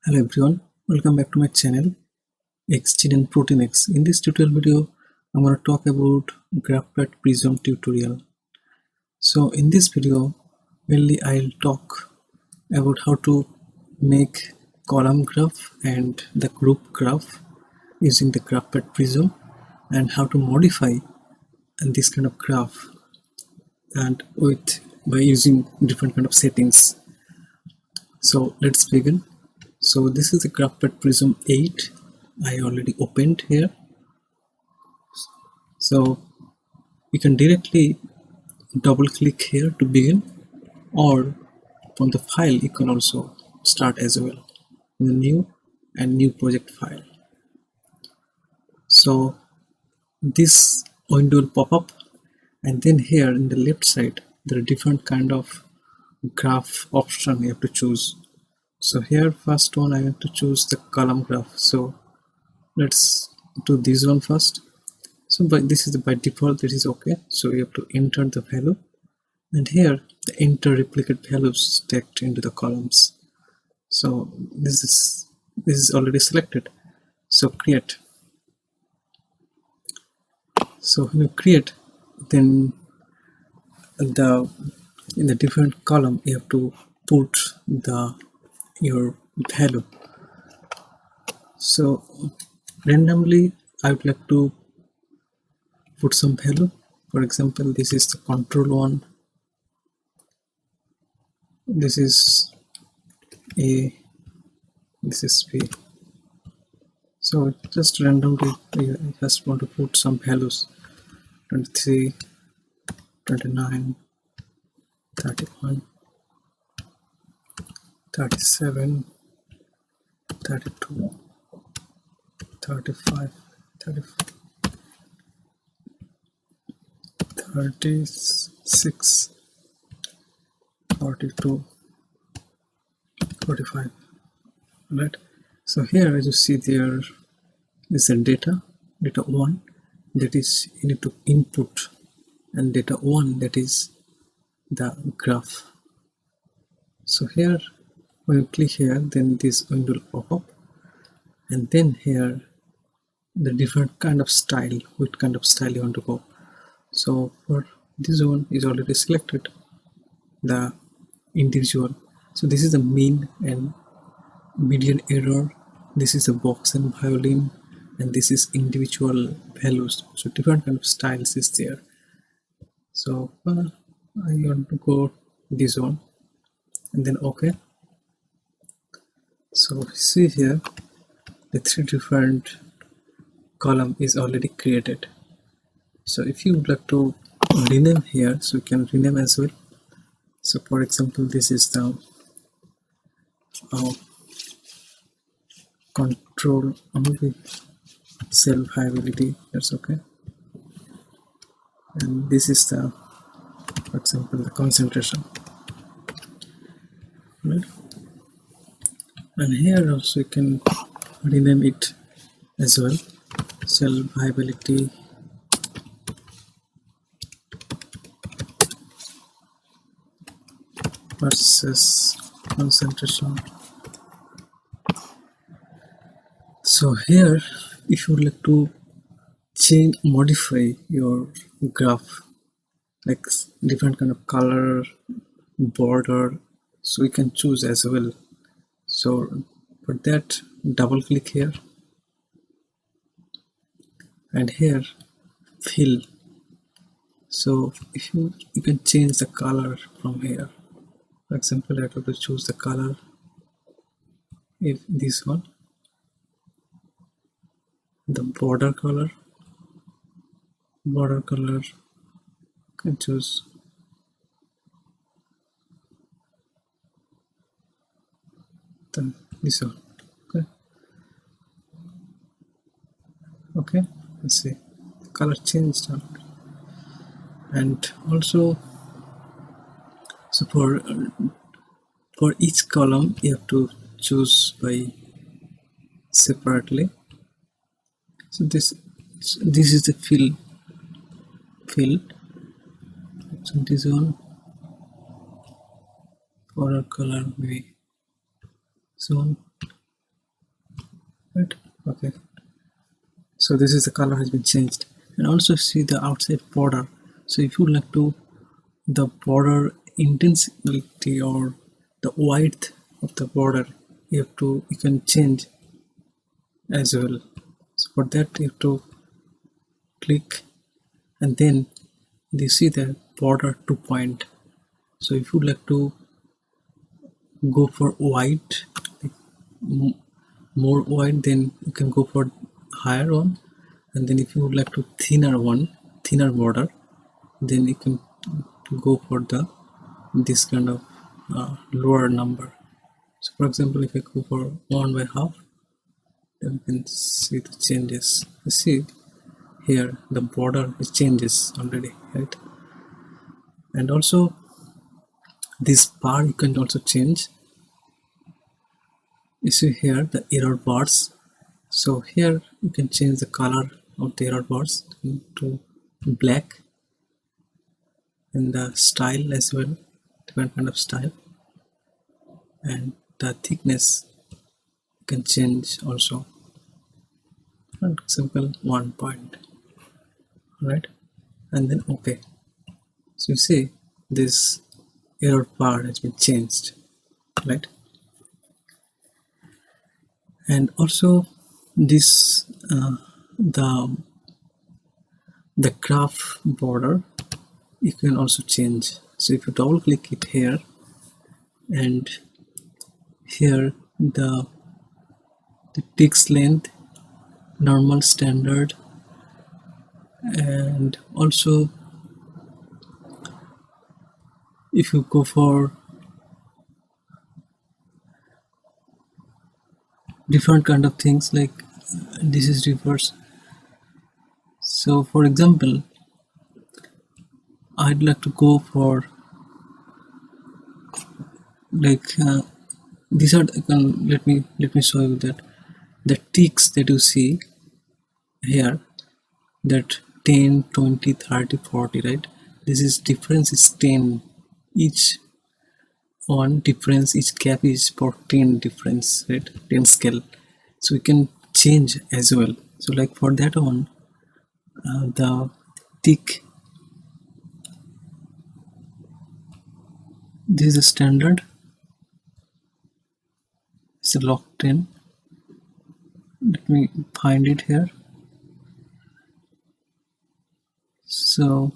Hello everyone, welcome back to my channel Xgene and proteinX. In this tutorial video, I'm going to talk about Graphpad Prism tutorial. So in this video, mainly I'll talk about how to make column graph and the group graph using the Graphpad Prism, and how to modify this kind of graph and by using different kind of settings. So let's begin. So this is the Graphpad Prism 8 I already opened here. So you can directly double click here to begin, or from the file you can also start as well in the new project file. So this window will pop up, and then here in the left side there are different kind of graph option you have to choose. So here first one I have to choose the column graph. So let's do this one first. So this is by default, this is okay. So you have to enter the value, and here the enter replicate values stacked into the columns. So this is already selected. So create. So when you create, then in the different column you have to put your value. So randomly I would like to put some value. For example, this is the control one, this is A, this is B. So just randomly I just want to put some values: 23, 29, 31, 37, 32, 35, 34, 36, 42, 45. Right. So here, as you see, there is a data 1, that is you need to input, and data 1, that is the graph. So here when you click here, then this window will pop up, and then here the different kind of style, which kind of style you want to go. So for this one is already selected, the individual. So this is the mean and median error, this is a box and violin, and this is individual values. So different kind of styles is there. So I want to go this one, and then okay. So see here the 3 different column is already created. So if you would like to rename here, so you can rename as well. So for example, this is the control only cell viability, that's okay. And this is the, for example, the concentration, right? And here also you can rename it as well, cell viability versus concentration. So here if you would like to modify your graph, like different kind of color, border, so we can choose as well. So for that, double click here, and here fill. So if you can change the color from here. For example, I have to choose the color, if this one, the border color can choose this one. Okay, let's see, the color changed. And also, so for each column you have to choose by separately. So this is the fill. So this one, border color maybe zone, right? Okay, so this is the color has been changed. And also see the outside border. So if you would like to the border intensity or the width of the border, you can change as well. So for that you have to click, and then you see the border 2 point. So if you would like to go for wide, more wide, then you can go for higher one. And then if you would like to thinner border, then you can go for the this kind of lower number. So for example, if I go for 1/2, then you can see the changes. You see here the border changes already, right? And also this bar you can also change. You see here the error bars. So here you can change the color of the error bars to black, and the style as well, different kind of style, and the thickness you can change also. For example, 1 point, right? And then okay. So you see this error bar has been changed, right? And also this the graph border you can also change. So if you double click it here, and here the text length, normal, standard, and also if you go for different kind of things, like this is reverse. So for example, I'd like to go for like these are let me show you that the ticks that you see here, that 10, 20, 30, 40, right? This is difference is 10. Each one difference, each gap is for 10 difference, right? 10 scale. So we can change as well. So like for that one, the tick, this is a standard, it's a locked in. Let me find it here. So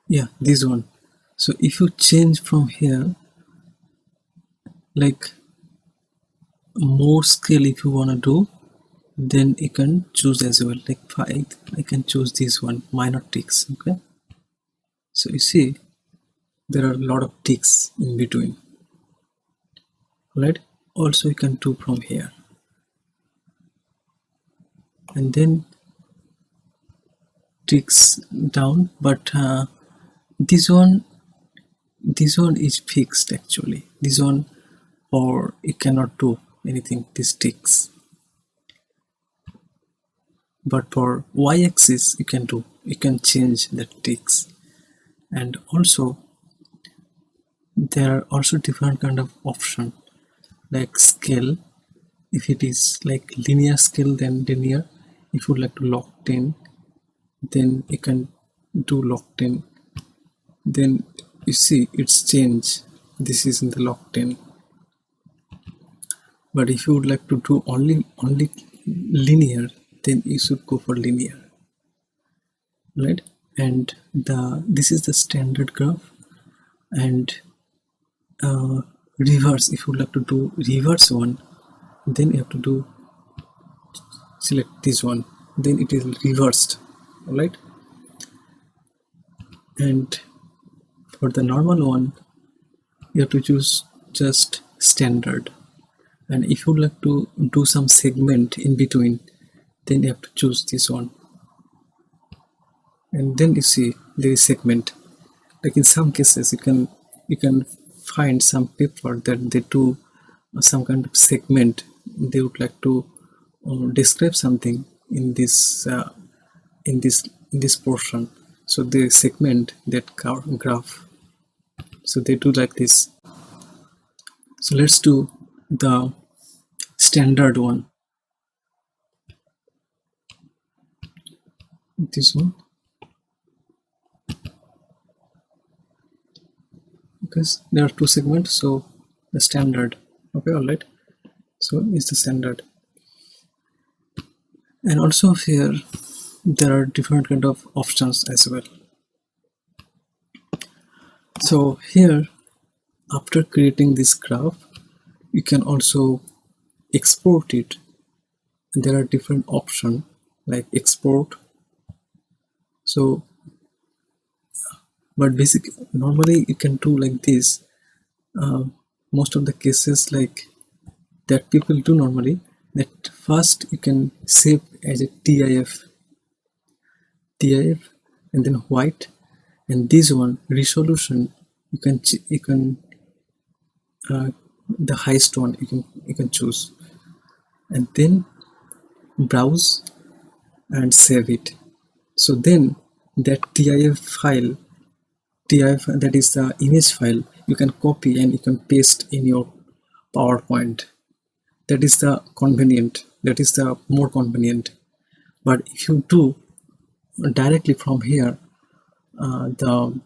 yeah, this one. So if you change from here, like more scale if you want to do, then you can choose as well. Like I can choose this one, minor ticks. Okay, so you see there are a lot of ticks in between, right? Also you can do from here, and then ticks down, but this one is fixed actually. This one, or you cannot do anything, this ticks. But for y-axis you can change the ticks. And also there are also different kind of option, like scale. If it is like linear scale, then linear. If you would like to locked in, then you can do locked in. Then you see it's changed. This is in the locked in. But if you would like to do only linear, then you should go for linear, right? And this is the standard graph. And reverse, if you would like to do reverse one, then you have to do select this one, then it is reversed, all right? And for the normal one, you have to choose just standard. And if you would like to do some segment in between, then you have to choose this one. And then you see there is segment. Like in some cases you can find some paper that they do some kind of segment. They would like to describe something in this portion, so they segment that graph. So they do like this. So let's do the standard one, this one, because there are two segments, so the standard. Okay, all right, so it's the standard. And also here there are different kind of options as well. So here, after creating this graph, you can also export it. And there are different options like export. So but basically normally you can do like this. Most of the cases like that people do normally, that first you can save as a TIF, and then white, and this one resolution you can the highest one you can choose, and then browse and save it. So then that TIF, that is the image file, you can copy and you can paste in your PowerPoint. That is the more convenient. But if you do directly from here, the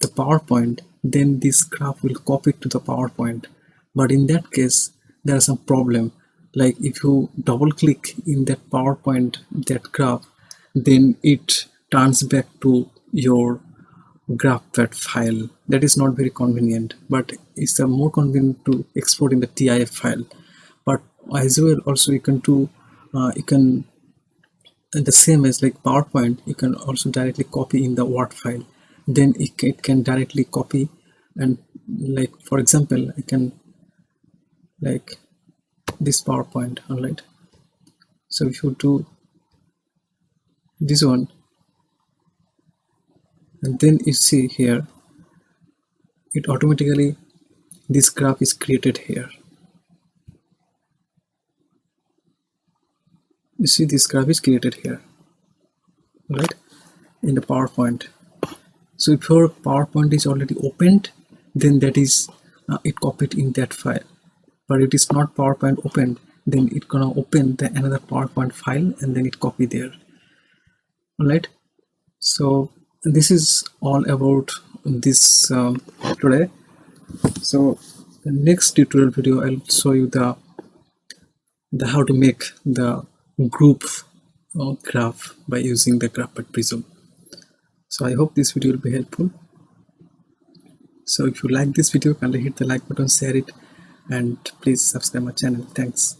PowerPoint, then this graph will copy to the PowerPoint. But in that case, there is some problem. Like if you double click in that PowerPoint, that graph, then it turns back to your Graphpad file. That is not very convenient, but it's more convenient to export in the TIF file. But as well, also you can do the same as like PowerPoint, you can also directly copy in the Word file. Then it can directly copy, and like for example, I can like this PowerPoint, alright. So if you do this one, and then you see here, it automatically, this graph is created here. You see this graph is created here, right, in the PowerPoint. So if your PowerPoint is already opened, then that is it copied in that file. But it is not PowerPoint opened, then it gonna open the another PowerPoint file and then it copy there. Alright, so this is all about this today. So the next tutorial video, I'll show you the how to make the group graph by using the Graphpad Prism. So I hope this video will be helpful. So if you like this video, kindly hit the like button, share it, and please subscribe my channel. Thanks.